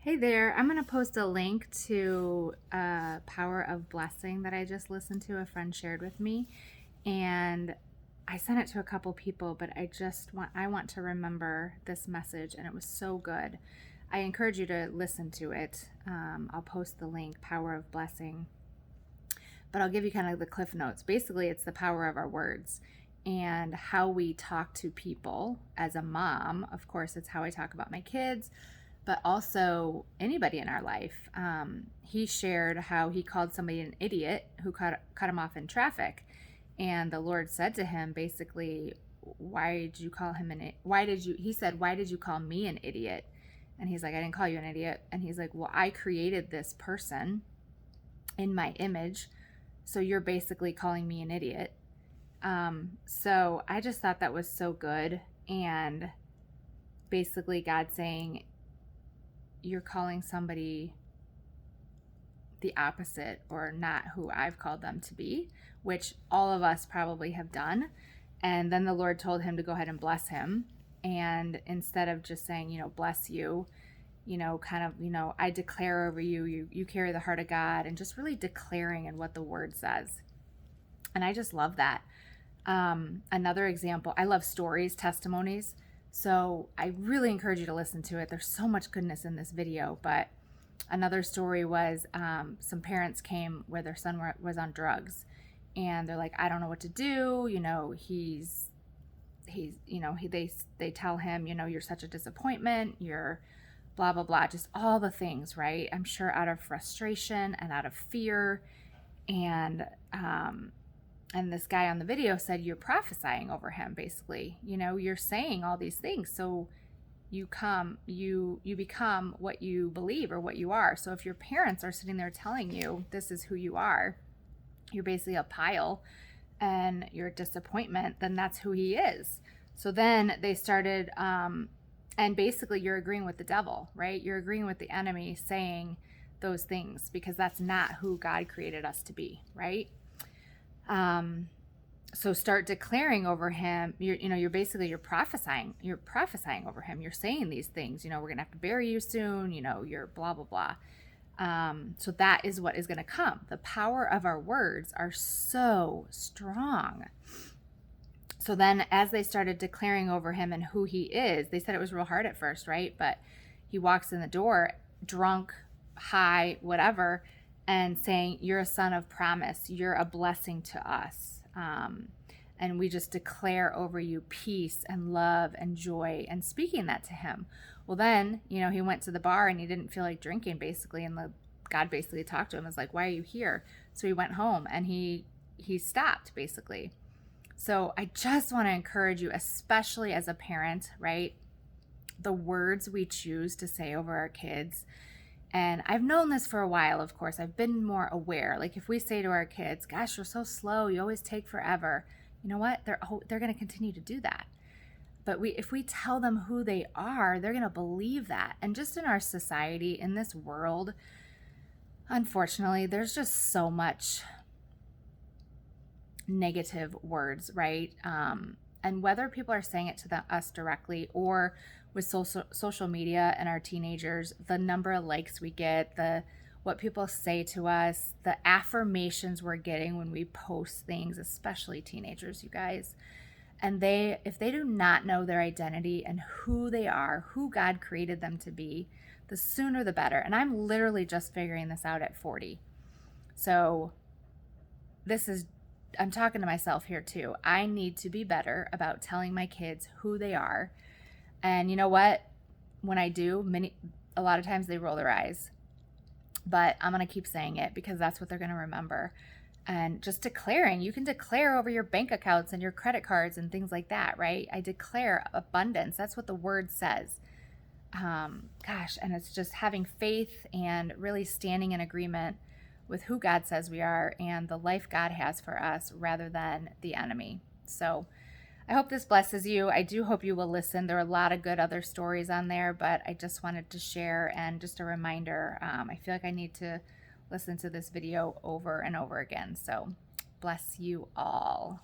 Hey there, I'm going to post a link to Power of Blessing that I just listened to. A friend shared with me, and I sent it to a couple people, but I want to remember this message, and it was so good. I encourage you to listen to it. I'll post the link, Power of Blessing, but I'll give you kind of the cliff notes. Basically, it's the power of our words and how we talk to people. As a mom, of course, it's how I talk about my kids, but also anybody in our life. He shared how he called somebody an idiot who cut him off in traffic, and the Lord said to him, basically, "Why did you call him an? Why did you?" He said, "Why did you call me an idiot?" And he's like, "I didn't call you an idiot." And he's like, "Well, I created this person in my image, so you're basically calling me an idiot." So I just thought that was so good, and basically God saying, you're calling somebody the opposite or not who I've called them to be, which all of us probably have done. And then the Lord told him to go ahead and bless him. And instead of just saying, bless you, I declare over you, you carry the heart of God, and just really declaring in what the word says. And I just love that. Another example, I love stories, testimonies. So I really encourage you to listen to it. There's so much goodness in this video. But another story was some parents came where their son was on drugs, and they're like, I don't know what to do. They tell him, you're such a disappointment. You're blah, blah, blah, just all the things, right? I'm sure out of frustration and out of fear. And this guy on the video said, you're prophesying over him, basically. You're saying all these things. So you become what you believe or what you are. So if your parents are sitting there telling you this is who you are, you're basically a pile and you're a disappointment, then that's who he is. So then they started, and basically you're agreeing with the devil, right? You're agreeing with the enemy saying those things, because that's not who God created us to be, right? So start declaring over him. You're prophesying over him. You're saying these things, we're going to have to bury you soon, you're blah, blah, blah. So that is what is going to come. The power of our words are so strong. So then as they started declaring over him and who he is, they said it was real hard at first, right? But he walks in the door drunk, high, whatever, and saying, you're a son of promise. You're a blessing to us. And we just declare over you peace and love and joy, and speaking that to him. Well, then, he went to the bar and he didn't feel like drinking, basically. And God basically talked to him, was like, why are you here? So he went home and he stopped, basically. So I just want to encourage you, especially as a parent, right? The words we choose to say over our kids. And I've known this for a while, of course. I've been more aware. Like if we say to our kids, gosh, you're so slow, you always take forever. You know what? They're going to continue to do that. But if we tell them who they are, they're going to believe that. And just in our society, in this world, unfortunately, there's just so much negative words, right? And whether people are saying it to us directly or with social media and our teenagers, the number of likes we get, what people say to us, the affirmations we're getting when we post things, especially teenagers, you guys. And if they do not know their identity and who they are, who God created them to be, the sooner the better. And I'm literally just figuring this out at 40. So I'm talking to myself here too. I need to be better about telling my kids who they are. And you know what? When I do, a lot of times they roll their eyes. But I'm going to keep saying it because that's what they're going to remember. And just declaring, you can declare over your bank accounts and your credit cards and things like that, right? I declare abundance. That's what the word says. And it's just having faith and really standing in agreement with who God says we are and the life God has for us rather than the enemy. So I hope this blesses you. I do hope you will listen. There are a lot of good other stories on there, but I just wanted to share, and just a reminder, I feel like I need to listen to this video over and over again. So bless you all.